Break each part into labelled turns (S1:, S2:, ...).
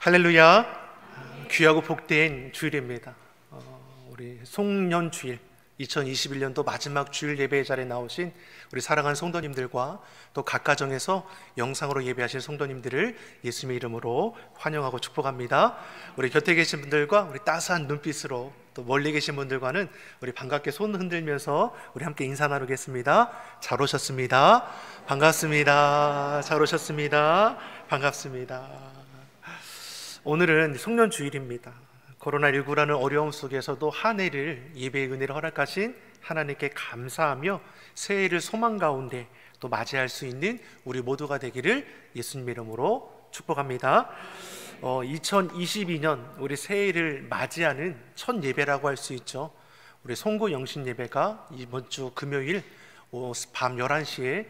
S1: 할렐루야. 귀하고 복된 주일입니다. 우리 송년주일 2021년도 마지막 주일 예배의 자리에 나오신 우리 사랑하는 성도님들과 또 각 가정에서 영상으로 예배하신 성도님들을 예수님의 이름으로 환영하고 축복합니다. 우리 곁에 계신 분들과 우리 따스한 눈빛으로, 또 멀리 계신 분들과는 우리 반갑게 손 흔들면서 우리 함께 인사 나누겠습니다. 잘 오셨습니다. 반갑습니다. 잘 오셨습니다. 반갑습니다. 오늘은 송년주일입니다. 코로나19라는 어려움 속에서도 한 해를 예배의 은혜를 허락하신 하나님께 감사하며 새해를 소망 가운데 또 맞이할 수 있는 우리 모두가 되기를 예수님의 이름으로 축복합니다. 2022년 우리 새해를 맞이하는 첫 예배라고 할 수 있죠. 우리 송구 영신 예배가 이번 주 금요일 밤 11시에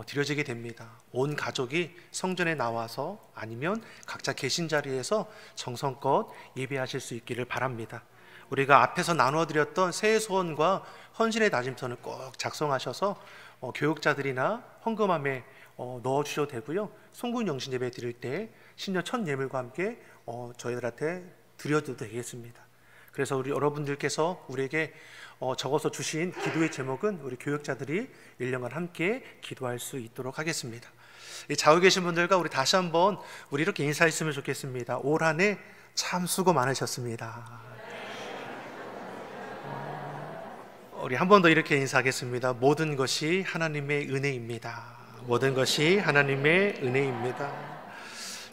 S1: 드려지게 됩니다. 온 가족이 성전에 나와서 아니면 각자 계신 자리에서 정성껏 예배하실 수 있기를 바랍니다. 우리가 앞에서 나눠드렸던 새해 소원과 헌신의 다짐서는 꼭 작성하셔서 교육자들이나 헌금함에 넣어주셔도 되고요. 송구 영신 예배 드릴 때 신년 첫 예물과 함께 저희들한테 드려도 되겠습니다. 그래서 우리 여러분들께서 우리에게 적어서 주신 기도의 제목은 우리 교육자들이 1년간 함께 기도할 수 있도록 하겠습니다. 좌우에 계신 분들과 우리 다시 한번 우리 이렇게 인사했으면 좋겠습니다. 올 한 해 참 수고 많으셨습니다. 우리 한 번 더 이렇게 인사하겠습니다. 모든 것이 하나님의 은혜입니다. 모든 것이 하나님의 은혜입니다.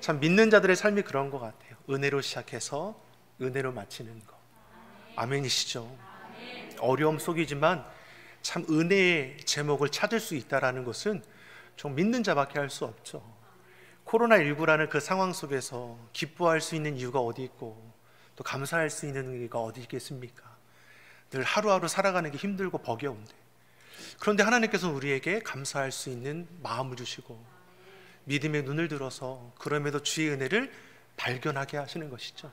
S1: 참 믿는 자들의 삶이 그런 것 같아요. 은혜로 시작해서 은혜로 마치는 것. 아멘이시죠? 어려움 속이지만 참 은혜의 제목을 찾을 수 있다는 것은 좀 믿는 자밖에 할 수 없죠. 코로나19라는 그 상황 속에서 기뻐할 수 있는 이유가 어디 있고 또 감사할 수 있는 이유가 어디 있겠습니까? 늘 하루하루 살아가는 게 힘들고 버거운데, 그런데 하나님께서 우리에게 감사할 수 있는 마음을 주시고 믿음의 눈을 들어서 그럼에도 주의 은혜를 발견하게 하시는 것이죠.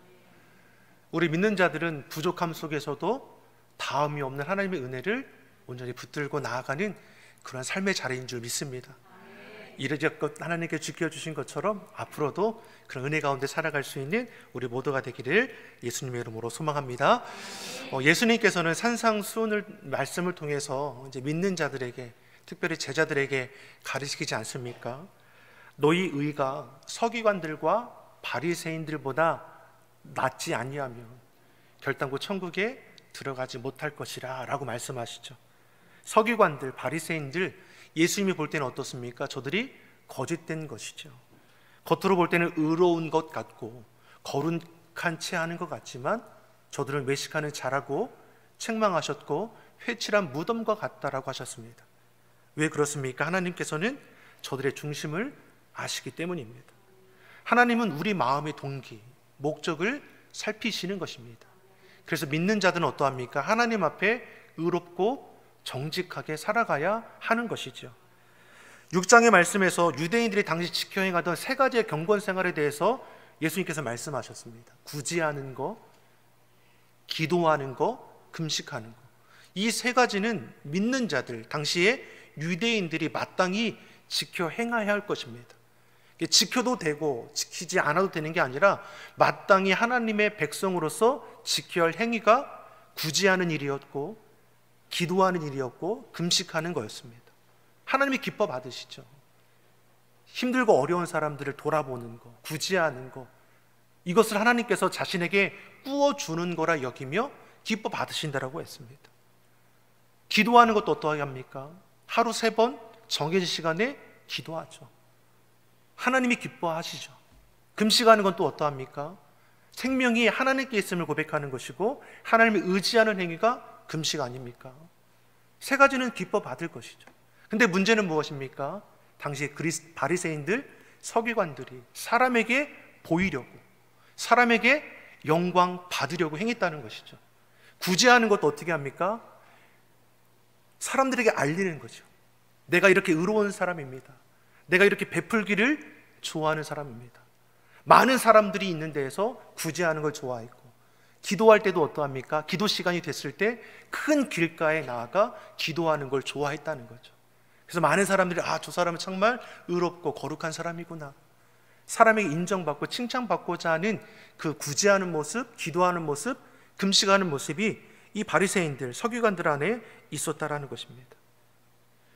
S1: 우리 믿는 자들은 부족함 속에서도 다음이 없는 하나님의 은혜를 온전히 붙들고 나아가는 그런 삶의 자리인 줄 믿습니다. 이래저것 하나님께 지켜주신 것처럼 앞으로도 그런 은혜 가운데 살아갈 수 있는 우리 모두가 되기를 예수님의 이름으로 소망합니다. 예수님께서는 산상수훈을 말씀을 통해서 이제 믿는 자들에게, 특별히 제자들에게 가르치지 않습니까? 너희 의가 서기관들과 바리새인들보다 낫지 아니하면 결단코 천국에 들어가지 못할 것이라 라고 말씀하시죠. 서기관들, 바리새인들, 예수님이 볼 때는 어떻습니까? 저들이 거짓된 것이죠. 겉으로 볼 때는 의로운 것 같고 거룩한 채 하는 것 같지만 저들은 외식하는 자라고 책망하셨고 회칠한 무덤과 같다라고 하셨습니다. 왜 그렇습니까? 하나님께서는 저들의 중심을 아시기 때문입니다. 하나님은 우리 마음의 동기, 목적을 살피시는 것입니다. 그래서 믿는 자들은 어떠합니까? 하나님 앞에 의롭고 정직하게 살아가야 하는 것이죠. 6장의 말씀에서 유대인들이 당시 지켜 행하던 세 가지의 경건 생활에 대해서 예수님께서 말씀하셨습니다. 구제하는 거, 기도하는 거, 금식하는 거. 이 세 가지는 믿는 자들, 당시에 유대인들이 마땅히 지켜 행해야 할 것입니다. 지켜도 되고 지키지 않아도 되는 게 아니라 마땅히 하나님의 백성으로서 지켜야 할 행위가 구제하는 일이었고 기도하는 일이었고 금식하는 거였습니다. 하나님이 기뻐 받으시죠. 힘들고 어려운 사람들을 돌아보는 거, 구제하는 거, 이것을 하나님께서 자신에게 부어주는 거라 여기며 기뻐 받으신다라고 했습니다. 기도하는 것도 어떠하게 합니까? 하루 3번 정해진 시간에 기도하죠. 하나님이 기뻐하시죠. 금식하는 건 또 어떠합니까? 생명이 하나님께 있음을 고백하는 것이고 하나님을 의지하는 행위가 금식 아닙니까? 세 가지는 기뻐 받을 것이죠. 근데 문제는 무엇입니까? 당시 바리새인들, 서기관들이 사람에게 보이려고, 사람에게 영광 받으려고 행했다는 것이죠. 구제하는 것도 어떻게 합니까? 사람들에게 알리는 거죠. 내가 이렇게 의로운 사람입니다. 내가 이렇게 베풀기를 좋아하는 사람입니다. 많은 사람들이 있는 데에서 구제하는 걸 좋아했고, 기도할 때도 어떠합니까? 기도 시간이 됐을 때 큰 길가에 나아가 기도하는 걸 좋아했다는 거죠. 그래서 많은 사람들이 저 사람은 정말 의롭고 거룩한 사람이구나. 사람에게 인정받고 칭찬받고자 하는 그 구제하는 모습, 기도하는 모습, 금식하는 모습이 이 바리새인들, 서기관들 안에 있었다라는 것입니다.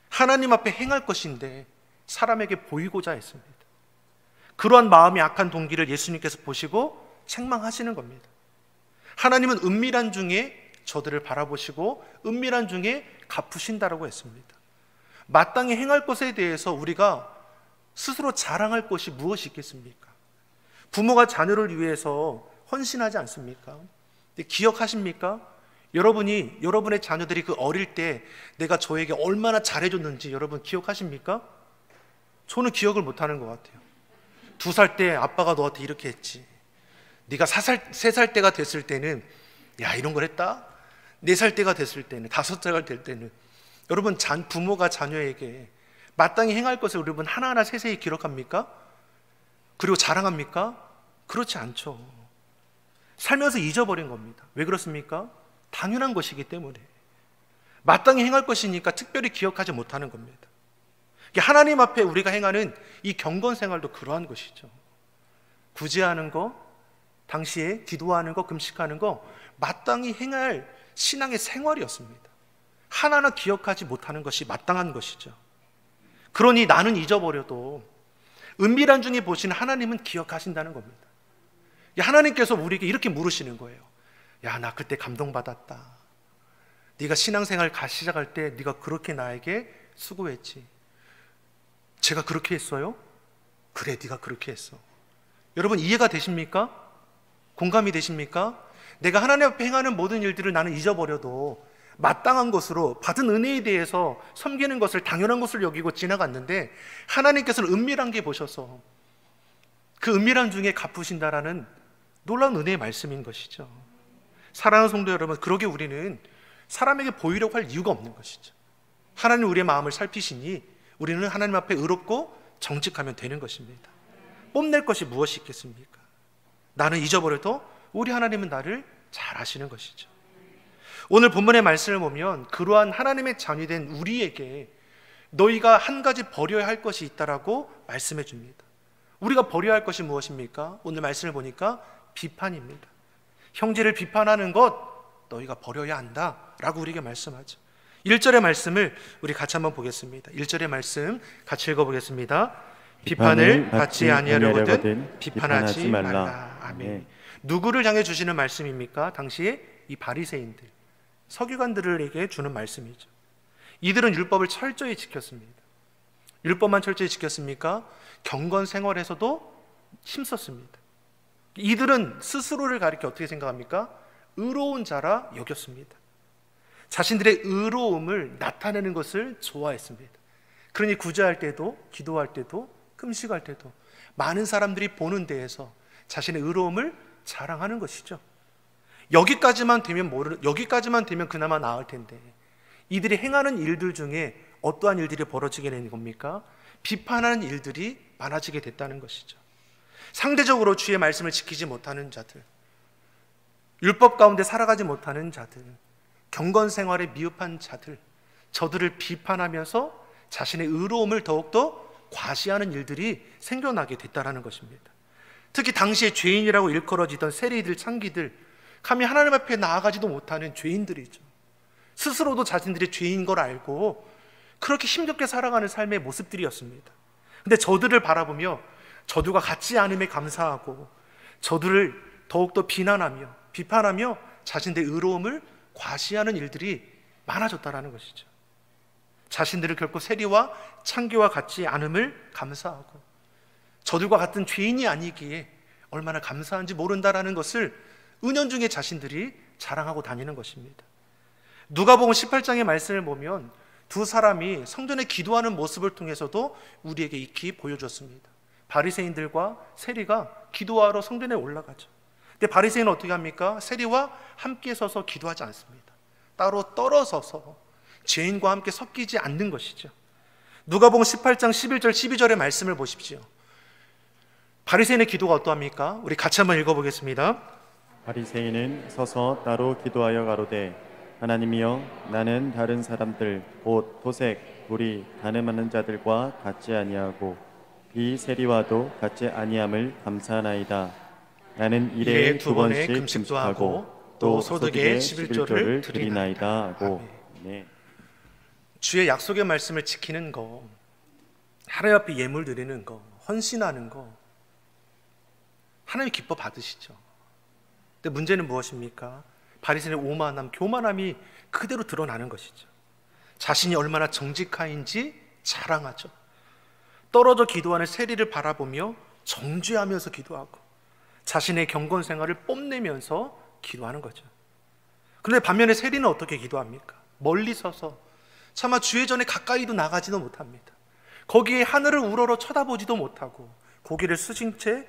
S1: 하나님 앞에 행할 것인데 사람에게 보이고자 했습니다. 그러한 마음이 악한 동기를 예수님께서 보시고 책망하시는 겁니다. 하나님은 은밀한 중에 저들을 바라보시고 은밀한 중에 갚으신다라고 했습니다. 마땅히 행할 것에 대해서 우리가 스스로 자랑할 것이 무엇이 있겠습니까? 부모가 자녀를 위해서 헌신하지 않습니까? 기억하십니까? 여러분의 자녀들이 그 어릴 때 내가 저에게 얼마나 잘해줬는지 여러분 기억하십니까? 저는 기억을 못하는 것 같아요. 2살 때 아빠가 너한테 이렇게 했지. 네가 3살 때가 됐을 때는 야 이런 걸 했다. 4살 때가 됐을 때는 5살가 될 때는 여러분 부모가 자녀에게 마땅히 행할 것을 여러분 하나하나 세세히 기록합니까? 그리고 자랑합니까? 그렇지 않죠. 살면서 잊어버린 겁니다. 왜 그렇습니까? 당연한 것이기 때문에. 마땅히 행할 것이니까 특별히 기억하지 못하는 겁니다. 하나님 앞에 우리가 행하는 이 경건 생활도 그러한 것이죠. 구제하는 거, 당시에 기도하는 거, 금식하는 거 마땅히 행할 신앙의 생활이었습니다. 하나하나 기억하지 못하는 것이 마땅한 것이죠. 그러니 나는 잊어버려도 은밀한 중에 보시는 하나님은 기억하신다는 겁니다. 하나님께서 우리에게 이렇게 물으시는 거예요. 야, 나 그때 감동받았다. 네가 신앙생활 시작할 때 네가 그렇게 나에게 수고했지. 제가 그렇게 했어요? 그래, 네가 그렇게 했어. 여러분 이해가 되십니까? 공감이 되십니까? 내가 하나님 앞에 행하는 모든 일들을 나는 잊어버려도 마땅한 것으로 받은 은혜에 대해서 섬기는 것을 당연한 것을 여기고 지나갔는데 하나님께서는 은밀한 게 보셔서 그 은밀한 중에 갚으신다라는 놀라운 은혜의 말씀인 것이죠. 사랑하는 성도 여러분, 그러게 우리는 사람에게 보이려고 할 이유가 없는 것이죠. 하나님 우리의 마음을 살피시니 우리는 하나님 앞에 의롭고 정직하면 되는 것입니다. 뽐낼 것이 무엇이 있겠습니까? 나는 잊어버려도 우리 하나님은 나를 잘 아시는 것이죠. 오늘 본문의 말씀을 보면 그러한 하나님의 자녀된 우리에게 너희가 한 가지 버려야 할 것이 있다라고 말씀해 줍니다. 우리가 버려야 할 것이 무엇입니까? 오늘 말씀을 보니까 비판입니다. 형제를 비판하는 것 너희가 버려야 한다라고 우리에게 말씀하죠. 1절의 말씀을 우리 같이 한번 보겠습니다. 1절의 말씀 같이 읽어보겠습니다. 비판을 받지 아니하려거든 비판하지 말라. 아멘. 누구를 향해 주시는 말씀입니까? 당시에 이 바리새인들, 서기관들에게 주는 말씀이죠. 이들은 율법을 철저히 지켰습니다. 율법만 철저히 지켰습니까? 경건 생활에서도 힘썼습니다. 이들은 스스로를 가리켜 어떻게 생각합니까? 의로운 자라 여겼습니다. 자신들의 의로움을 나타내는 것을 좋아했습니다. 그러니 구제할 때도, 기도할 때도, 금식할 때도 많은 사람들이 보는 데에서 자신의 의로움을 자랑하는 것이죠. 여기까지만 되면 그나마 나을 텐데 이들이 행하는 일들 중에 어떠한 일들이 벌어지게 되는 겁니까? 비판하는 일들이 많아지게 됐다는 것이죠. 상대적으로 주의 말씀을 지키지 못하는 자들, 율법 가운데 살아가지 못하는 자들, 경건 생활에 미흡한 자들, 저들을 비판하면서 자신의 의로움을 더욱더 과시하는 일들이 생겨나게 됐다는 것입니다. 특히 당시에 죄인이라고 일컬어지던 세리들, 창기들, 감히 하나님 앞에 나아가지도 못하는 죄인들이죠. 스스로도 자신들이 죄인 걸 알고 그렇게 힘겹게 살아가는 삶의 모습들이었습니다. 근데 저들을 바라보며 저들과 같지 않음에 감사하고 저들을 더욱더 비난하며 비판하며 자신들의 의로움을 과시하는 일들이 많아졌다는 것이죠. 자신들을 결코 세리와 창기와 같지 않음을 감사하고 저들과 같은 죄인이 아니기에 얼마나 감사한지 모른다라는 것을 은연중에 자신들이 자랑하고 다니는 것입니다. 누가복음 18장의 말씀을 보면 두 사람이 성전에 기도하는 모습을 통해서도 우리에게 익히 보여줬습니다. 바리새인들과 세리가 기도하러 성전에 올라가죠. 근데 바리새인은 어떻게 합니까? 세리와 함께 서서 기도하지 않습니다. 따로 떨어서서 죄인과 함께 섞이지 않는 것이죠. 누가복음 18장 11절 12절의 말씀을 보십시오. 바리새인의 기도가 어떠합니까? 우리 같이 한번 읽어보겠습니다.
S2: 바리새인은 서서 따로 기도하여 가로되 하나님이여 나는 다른 사람들 곧 토색, 불의, 간음하는 자들과 같지 아니하고 비세리와도 같지 아니함을 감사하나이다. 나는
S1: 일에
S2: 일에
S1: 두
S2: 두
S1: 번의
S2: 번씩
S1: 금식도 하고
S2: 금식하고
S1: 또
S2: 또
S1: 소득의
S2: 소득의
S1: 11조를
S2: 11조를 드리나이다 하고. 네.
S1: 주의 약속의 말씀을 지키는 거, 하나님 앞에 예물 드리는 거, 헌신하는 거 하나님 기뻐 받으시죠. 근데 문제는 무엇입니까? 바리새인의 오만함, 교만함이 그대로 드러나는 것이죠. 자신이 얼마나 정직하인지 자랑하죠. 떨어져 기도하는 세리를 바라보며 정죄하면서 기도하고 자신의 경건 생활을 뽐내면서 기도하는 거죠. 그런데 반면에 세리는 어떻게 기도합니까? 멀리 서서 차마 주의 전에 가까이도 나가지도 못합니다. 거기에 하늘을 우러러 쳐다보지도 못하고 고개를 숙인 채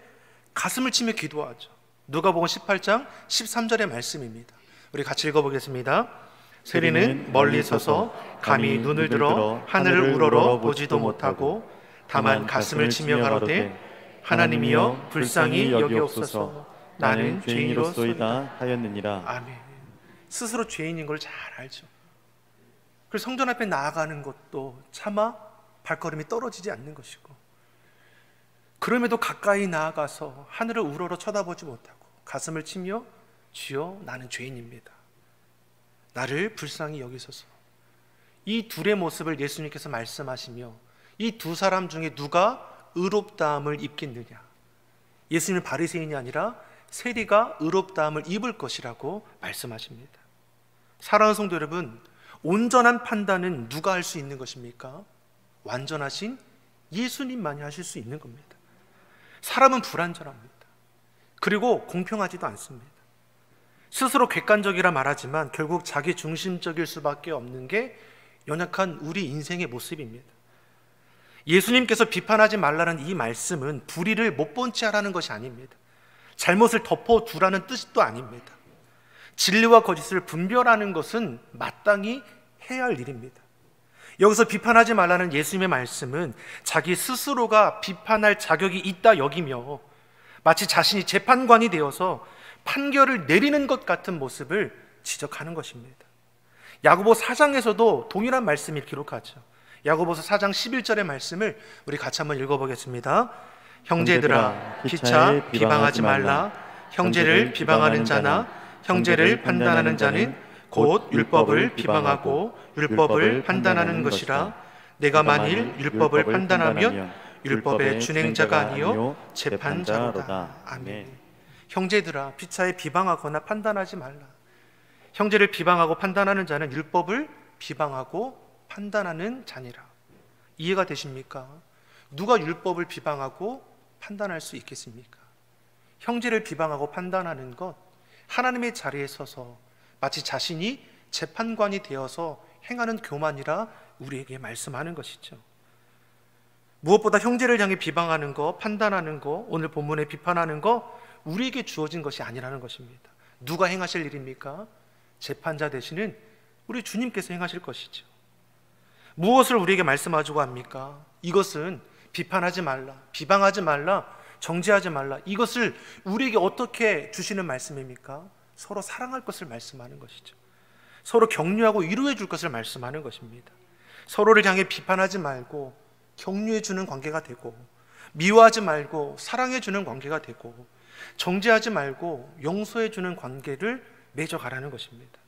S1: 가슴을 치며 기도하죠. 누가복음 18장 13절의 말씀입니다. 우리 같이 읽어보겠습니다. 세리는 멀리 서서 감히 눈을 들어 하늘을 우러러 보지도 못하고 다만 가슴을 치며 가로되 하나님이여 불쌍히 여기옵소서 나는 죄인이로소이다
S2: 하였느니라.
S1: 아멘. 스스로 죄인인 걸 잘 알죠. 그래서 성전 앞에 나아가는 것도 차마 발걸음이 떨어지지 않는 것이고 그럼에도 가까이 나아가서 하늘을 우러러 쳐다보지 못하고 가슴을 치며 주여 나는 죄인입니다. 나를 불쌍히 여기소서. 이 둘의 모습을 예수님께서 말씀하시며 이 두 사람 중에 누가 의롭다함을 입겠느냐. 예수님은 바리새인이 아니라 세리가 의롭다함을 입을 것이라고 말씀하십니다. 사랑하는 성도 여러분, 온전한 판단은 누가 할 수 있는 것입니까? 완전하신 예수님만이 하실 수 있는 겁니다. 사람은 불완전합니다. 그리고 공평하지도 않습니다. 스스로 객관적이라 말하지만 결국 자기 중심적일 수밖에 없는 게 연약한 우리 인생의 모습입니다. 예수님께서 비판하지 말라는 이 말씀은 불의를 못 본 채 하라는 것이 아닙니다. 잘못을 덮어두라는 뜻도 아닙니다. 진리와 거짓을 분별하는 것은 마땅히 해야 할 일입니다. 여기서 비판하지 말라는 예수님의 말씀은 자기 스스로가 비판할 자격이 있다 여기며 마치 자신이 재판관이 되어서 판결을 내리는 것 같은 모습을 지적하는 것입니다. 야고보 4장에서도 동일한 말씀을 기록하죠. 야고보서 4장 11절의 말씀을 우리 같이 한번 읽어보겠습니다. 형제들아 피차 비방하지 말라. 형제를 비방하는 자나 형제를 판단하는 자는 곧 율법을 비방하고 율법을 판단하는 것이라. 내가 만일 율법을 판단하면 율법의 준행자가 아니요 재판자로다. 아멘. 형제들아 피차에 비방하거나 판단하지 말라. 형제를 비방하고 판단하는 자는 율법을 비방하고 판단하는 자니라. 이해가 되십니까? 누가 율법을 비방하고 판단할 수 있겠습니까? 형제를 비방하고 판단하는 것, 하나님의 자리에 서서 마치 자신이 재판관이 되어서 행하는 교만이라 우리에게 말씀하는 것이죠. 무엇보다 형제를 향해 비방하는 거, 판단하는 거, 오늘 본문에 비판하는 거 우리에게 주어진 것이 아니라는 것입니다. 누가 행하실 일입니까? 재판자 되시는 우리 주님께서 행하실 것이죠. 무엇을 우리에게 말씀하시고 합니까? 이것은 비판하지 말라, 비방하지 말라, 정죄하지 말라. 이것을 우리에게 어떻게 주시는 말씀입니까? 서로 사랑할 것을 말씀하는 것이죠. 서로 격려하고 위로해 줄 것을 말씀하는 것입니다. 서로를 향해 비판하지 말고 격려해 주는 관계가 되고, 미워하지 말고 사랑해 주는 관계가 되고, 정죄하지 말고 용서해 주는 관계를 맺어가라는 것입니다.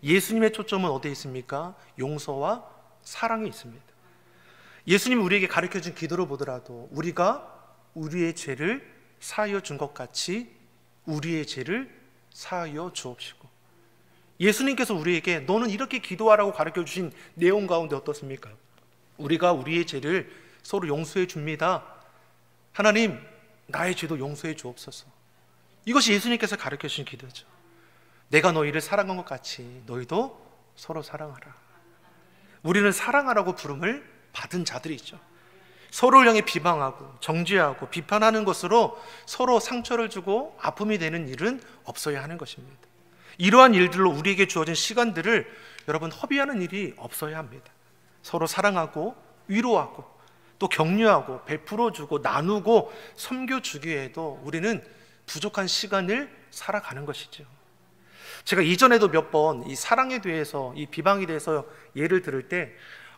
S1: 예수님의 초점은 어디에 있습니까? 용서와 사랑에 있습니다. 예수님이 우리에게 가르쳐준 기도를 보더라도 우리가 우리의 죄를 사하여 준 것 같이 우리의 죄를 사하여 주옵시고, 예수님께서 우리에게 너는 이렇게 기도하라고 가르쳐 주신 내용 가운데 어떻습니까? 우리가 우리의 죄를 서로 용서해 줍니다. 하나님, 나의 죄도 용서해 주옵소서. 이것이 예수님께서 가르쳐 주신 기도죠. 내가 너희를 사랑한 것 같이 너희도 서로 사랑하라. 우리는 사랑하라고 부름을 받은 자들이죠. 서로를 향해 비방하고 정죄하고 비판하는 것으로 서로 상처를 주고 아픔이 되는 일은 없어야 하는 것입니다. 이러한 일들로 우리에게 주어진 시간들을 여러분 허비하는 일이 없어야 합니다. 서로 사랑하고 위로하고 또 격려하고 베풀어주고 나누고 섬겨주기에도 우리는 부족한 시간을 살아가는 것이죠. 제가 이전에도 몇 번 이 사랑에 대해서, 이 비방에 대해서 예를 들을 때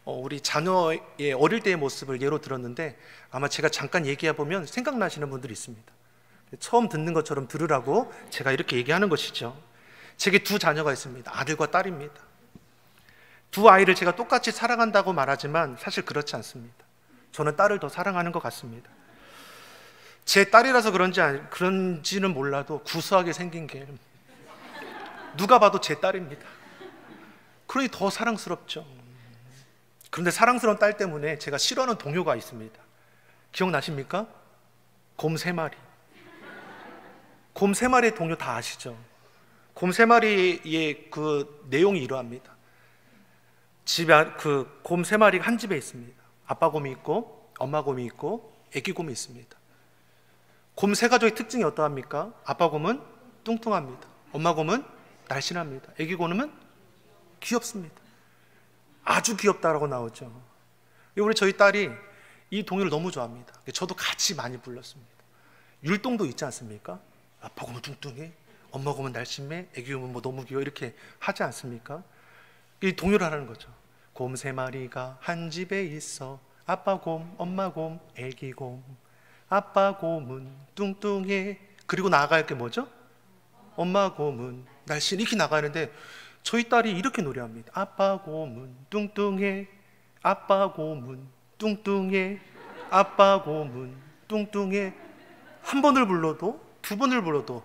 S1: 우리 자녀의 어릴 때의 모습을 예로 들었는데 아마 제가 잠깐 얘기해 보면 생각나시는 분들이 있습니다. 처음 듣는 것처럼 들으라고 제가 이렇게 얘기하는 것이죠. 제게 두 자녀가 있습니다. 아들과 딸입니다. 두 아이를 제가 똑같이 사랑한다고 말하지만 사실 그렇지 않습니다. 저는 딸을 더 사랑하는 것 같습니다. 제 딸이라서 그런지는 몰라도 구수하게 생긴 게 누가 봐도 제 딸입니다. 그러니 더 사랑스럽죠. 그런데 사랑스러운 딸 때문에 제가 싫어하는 동요가 있습니다. 기억나십니까? 곰 3마리. 곰 3마리의 동요 다 아시죠? 곰 3마리의 그 내용이 이러합니다. 곰 3마리가 한 집에 있습니다. 아빠 곰이 있고 엄마 곰이 있고 애기 곰이 있습니다. 곰 3가족의 특징이 어떠합니까? 아빠 곰은 뚱뚱합니다. 엄마 곰은 날씬합니다. 애기 곰은 귀엽습니다. 아주 귀엽다라고 나오죠. 우리 저희 딸이 이 동요를 너무 좋아합니다. 저도 같이 많이 불렀습니다. 율동도 있지 않습니까? 아빠 곰은 뚱뚱해, 엄마 곰은 날씬해, 애기 곰은 뭐 너무 귀여워 이렇게 하지 않습니까? 이 동요를 하라는 거죠. 곰 3마리가 한 집에 있어. 아빠 곰, 엄마 곰, 애기 곰. 아빠 곰은 뚱뚱해. 그리고 나아갈 게 뭐죠? 엄마 곰은 날씬. 이렇게 나가는데 저희 딸이 이렇게 노래합니다. 아빠 곰은 뚱뚱해. 아빠 곰은 뚱뚱해. 아빠 곰은 뚱뚱해. 한 번을 불러도 두 번을 불러도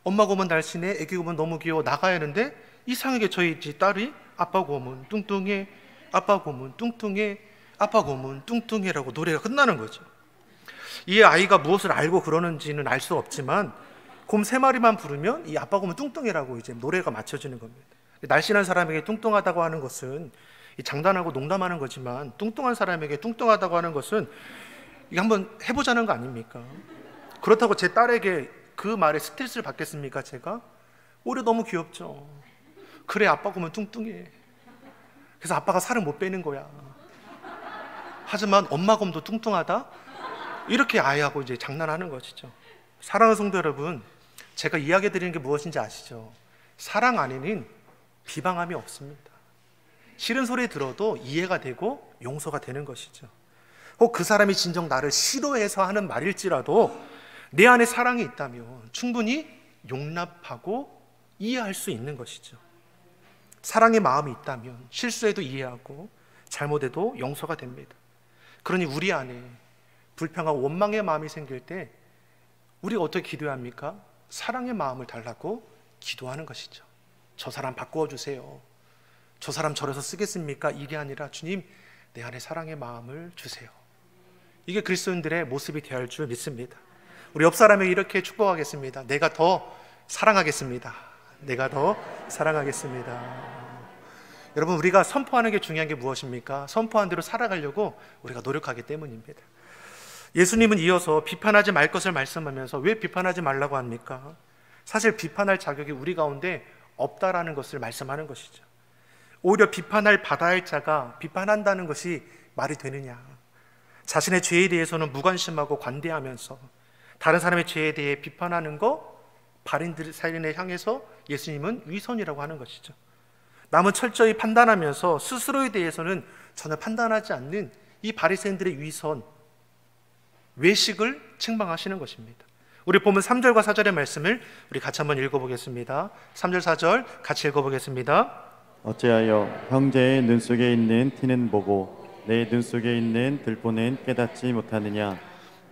S1: 엄마 곰은 날씬해, 애기 곰은 너무 귀여워 나가야 하는데 이상하게 저희 딸이 아빠 곰은 뚱뚱해, 아빠 곰은 뚱뚱해, 아빠 곰은 뚱뚱해라고 노래가 끝나는 거죠. 이 아이가 무엇을 알고 그러는지는 알 수 없지만 곰 3마리만 부르면 이 아빠 곰은 뚱뚱해라고 이제 노래가 맞춰지는 겁니다. 날씬한 사람에게 뚱뚱하다고 하는 것은 장단하고 농담하는 거지만 뚱뚱한 사람에게 뚱뚱하다고 하는 것은 이거 한번 해보자는 거 아닙니까? 그렇다고 제 딸에게 그 말에 스트레스를 받겠습니까? 제가? 오히려 너무 귀엽죠. 그래, 아빠 곰은 뚱뚱해. 그래서 아빠가 살을 못 빼는 거야. 하지만 엄마 곰도 뚱뚱하다? 이렇게 아이하고 이제 장난하는 것이죠. 사랑하는 성도 여러분, 제가 이야기 드리는 게 무엇인지 아시죠? 사랑 안에는 비방함이 없습니다. 싫은 소리 들어도 이해가 되고 용서가 되는 것이죠. 혹 그 사람이 진정 나를 싫어해서 하는 말일지라도 내 안에 사랑이 있다면 충분히 용납하고 이해할 수 있는 것이죠. 사랑의 마음이 있다면 실수해도 이해하고 잘못해도 용서가 됩니다. 그러니 우리 안에 불평하고 원망의 마음이 생길 때 우리가 어떻게 기도해야 합니까? 사랑의 마음을 달라고 기도하는 것이죠. 저 사람 바꾸어 주세요. 저 사람 저래서 쓰겠습니까? 이게 아니라 주님, 내 안에 사랑의 마음을 주세요. 이게 그리스도인들의 모습이 되어야 할 줄 믿습니다. 우리 옆 사람에게 이렇게 축복하겠습니다. 내가 더 사랑하겠습니다. 내가 더 사랑하겠습니다. 여러분, 우리가 선포하는 게 중요한 게 무엇입니까? 선포한 대로 살아가려고 우리가 노력하기 때문입니다. 예수님은 이어서 비판하지 말 것을 말씀하면서 왜 비판하지 말라고 합니까? 사실 비판할 자격이 우리 가운데 없다라는 것을 말씀하는 것이죠. 오히려 비판할 받아야 할 자가 비판한다는 것이 말이 되느냐? 자신의 죄에 대해서는 무관심하고 관대하면서 다른 사람의 죄에 대해 비판하는 거 바리새인을 향해서 예수님은 위선이라고 하는 것이죠. 남은 철저히 판단하면서 스스로에 대해서는 전혀 판단하지 않는 이 바리새인들의 위선, 외식을 책망하시는 것입니다. 우리 보면 3절과 4절의 말씀을 우리 같이 한번 읽어보겠습니다. 3절 4절 같이 읽어보겠습니다.
S2: 어찌하여 형제의 눈 속에 있는 티는 보고 내 눈 속에 있는 들보는 깨닫지 못하느냐?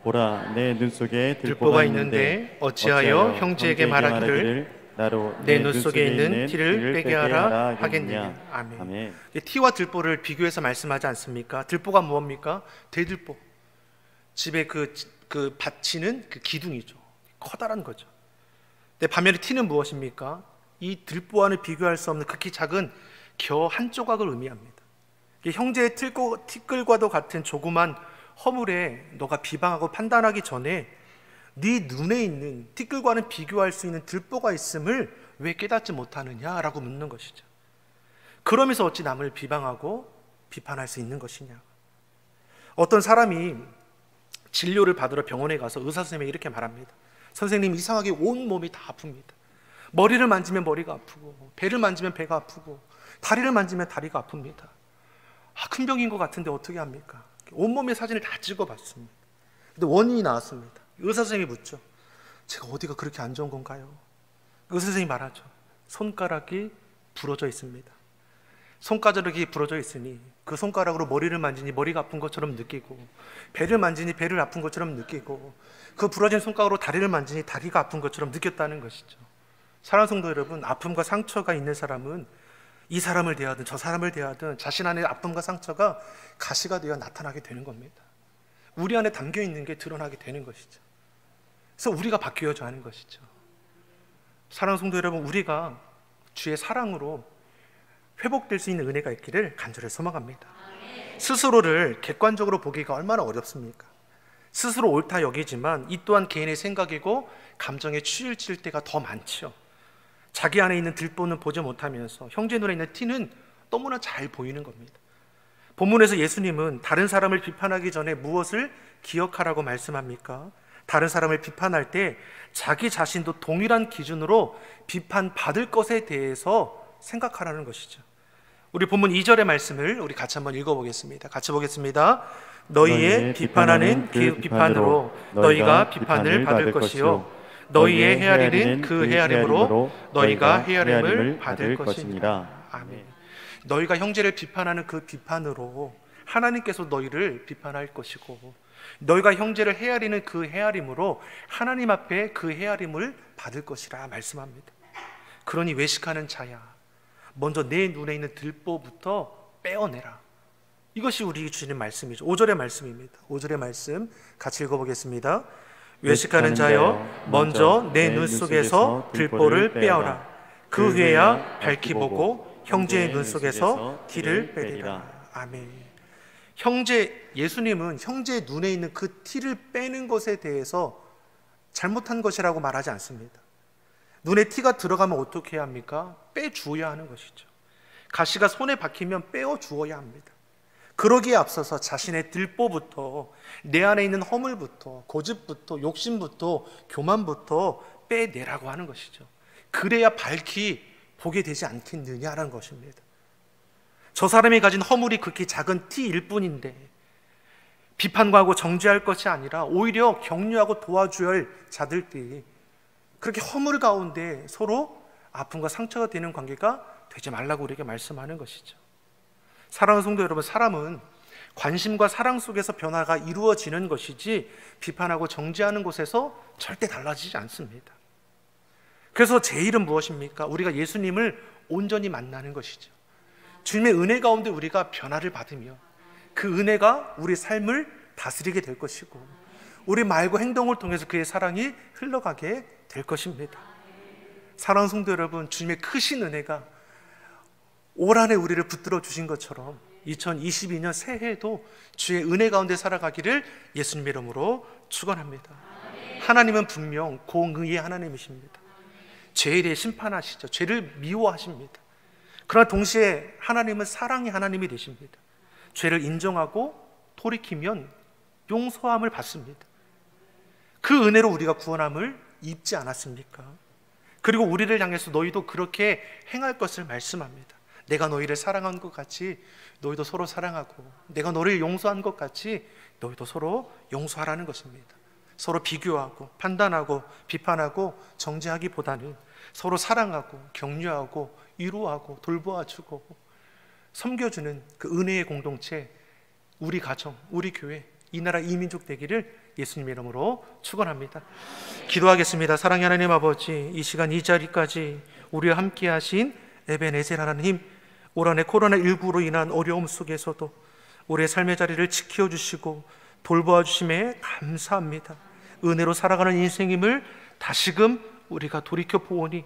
S2: 보라, 내 눈 속에 들보가 있는데 어찌하여 형제에게 말하기를 나로
S1: 내 눈 속에 있는 티를 빼게 하라 하겠느냐? 아멘.
S2: 아멘.
S1: 티와 들보를 비교해서 말씀하지 않습니까? 들보가 무엇입니까? 대들보. 집에 그 받치는 그 기둥이죠. 커다란 거죠. 근데 반면에 티는 무엇입니까? 이 들보와는 비교할 수 없는 극히 작은 겨 한 조각을 의미합니다. 형제의 티끌과도 같은 조그만 허물에 너가 비방하고 판단하기 전에 네 눈에 있는 티끌과는 비교할 수 있는 들보가 있음을 왜 깨닫지 못하느냐라고 묻는 것이죠. 그러면서 어찌 남을 비방하고 비판할 수 있는 것이냐? 어떤 사람이 진료를 받으러 병원에 가서 의사 선생님이 이렇게 말합니다. 선생님, 이상하게 온 몸이 다 아픕니다. 머리를 만지면 머리가 아프고 배를 만지면 배가 아프고 다리를 만지면 다리가 아픕니다. 큰 병인 것 같은데 어떻게 합니까? 온몸의 사진을 다 찍어봤습니다. 근데 원인이 나왔습니다. 의사 선생님이 묻죠. 제가 어디가 그렇게 안 좋은 건가요? 의사 선생님이 말하죠. 손가락이 부러져 있습니다. 손가락이 부러져 있으니 그 손가락으로 머리를 만지니 머리가 아픈 것처럼 느끼고, 배를 만지니 배를 아픈 것처럼 느끼고, 그 부러진 손가락으로 다리를 만지니 다리가 아픈 것처럼 느꼈다는 것이죠. 사랑하는 성도 여러분, 아픔과 상처가 있는 사람은 이 사람을 대하든 저 사람을 대하든 자신 안에 아픔과 상처가 가시가 되어 나타나게 되는 겁니다. 우리 안에 담겨 있는 게 드러나게 되는 것이죠. 그래서 우리가 바뀌어야 하는 것이죠. 사랑하는 성도 여러분, 우리가 주의 사랑으로 회복될 수 있는 은혜가 있기를 간절히 소망합니다. 스스로를 객관적으로 보기가 얼마나 어렵습니까? 스스로 옳다 여기지만 이 또한 개인의 생각이고 감정에 치우칠 때가 더 많죠. 자기 안에 있는 들보는 보지 못하면서 형제 눈에 있는 티는 너무나 잘 보이는 겁니다. 본문에서 예수님은 다른 사람을 비판하기 전에 무엇을 기억하라고 말씀합니까? 다른 사람을 비판할 때 자기 자신도 동일한 기준으로 비판받을 것에 대해서 생각하라는 것이죠. 우리 본문 2절의 말씀을 우리 같이 한번 읽어보겠습니다. 같이 보겠습니다. 너희의 비판하는 그 비판으로 너희가 비판을 받을 것이요 너희의 헤아리는 그 헤아림으로 너희가 헤아림을 받을 것입니다. 아멘. 너희가 형제를 비판하는 그 비판으로 하나님께서 너희를 비판할 것이고, 너희가 형제를 헤아리는 그 헤아림으로 하나님 앞에 그 헤아림을 받을 것이라 말씀합니다. 그러니 외식하는 자야, 먼저 내 눈에 있는 들보부터 빼어내라. 이것이 우리 주시는 말씀이죠. 5절의 말씀입니다. 5절의 말씀 같이 읽어보겠습니다. 외식하는 자여, 먼저 내 눈 속에서 들보를 빼어라. 그 후에야 밝히 보고 형제의 눈 속에서 티를 빼리라. 아멘. 예수님은 형제의 눈에 있는 그 티를 빼는 것에 대해서 잘못한 것이라고 말하지 않습니다. 눈에 티가 들어가면 어떻게 해야 합니까? 빼주어야 하는 것이죠. 가시가 손에 박히면 빼어주어야 합니다. 그러기에 앞서서 자신의 들보부터, 내 안에 있는 허물부터, 고집부터, 욕심부터, 교만부터 빼내라고 하는 것이죠. 그래야 밝히 보게 되지 않겠느냐라는 것입니다. 저 사람이 가진 허물이 극히 작은 티일 뿐인데 비판하고 정죄할 것이 아니라 오히려 격려하고 도와줘야 할 자들끼리 그렇게 허물 가운데 서로 아픔과 상처가 되는 관계가 되지 말라고 우리에게 말씀하는 것이죠. 사랑하는 성도 여러분, 사람은 관심과 사랑 속에서 변화가 이루어지는 것이지 비판하고 정죄하는 곳에서 절대 달라지지 않습니다. 그래서 제일은 무엇입니까? 우리가 예수님을 온전히 만나는 것이죠. 주님의 은혜 가운데 우리가 변화를 받으며 그 은혜가 우리 삶을 다스리게 될 것이고 우리 말과 행동을 통해서 그의 사랑이 흘러가게 될 것입니다. 사랑하는 성도 여러분, 주님의 크신 은혜가 올 한해 우리를 붙들어 주신 것처럼 2022년 새해에도 주의 은혜 가운데 살아가기를 예수님의 이름으로 축원합니다. 하나님은 분명 공의의 하나님이십니다. 죄에 대해 심판하시죠. 죄를 미워하십니다. 그러나 동시에 하나님은 사랑의 하나님이 되십니다. 죄를 인정하고 돌이키면 용서함을 받습니다. 그 은혜로 우리가 구원함을 입지 않았습니까? 그리고 우리를 향해서 너희도 그렇게 행할 것을 말씀합니다. 내가 너희를 사랑한 것 같이 너희도 서로 사랑하고, 내가 너를 용서한 것 같이 너희도 서로 용서하라는 것입니다. 서로 비교하고 판단하고 비판하고 정죄하기보다는 서로 사랑하고 격려하고 위로하고 돌보아주고 섬겨주는 그 은혜의 공동체, 우리 가정, 우리 교회, 이 나라 이 민족 되기를 예수님의 이름으로 축원합니다. 기도하겠습니다. 사랑의 하나님 아버지, 이 시간 이 자리까지 우리와 함께 하신 에벤에셀 하나님, 올 한해 코로나19로 인한 어려움 속에서도 우리의 삶의 자리를 지켜주시고 돌보아 주심에 감사합니다. 은혜로 살아가는 인생임을 다시금 우리가 돌이켜 보오니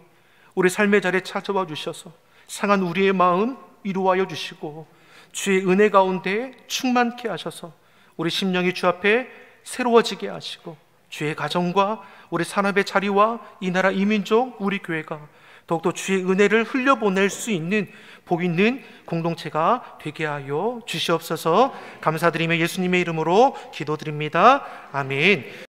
S1: 우리 삶의 자리에 찾아와 주셔서 상한 우리의 마음 위로하여 주시고 주의 은혜 가운데 충만케 하셔서 우리 심령이 주 앞에 새로워지게 하시고 주의 가정과 우리 산업의 자리와 이 나라 이 민족 우리 교회가 더욱더 주의 은혜를 흘려보낼 수 있는 복 있는 공동체가 되게 하여 주시옵소서. 감사드리며 예수님의 이름으로 기도드립니다. 아멘.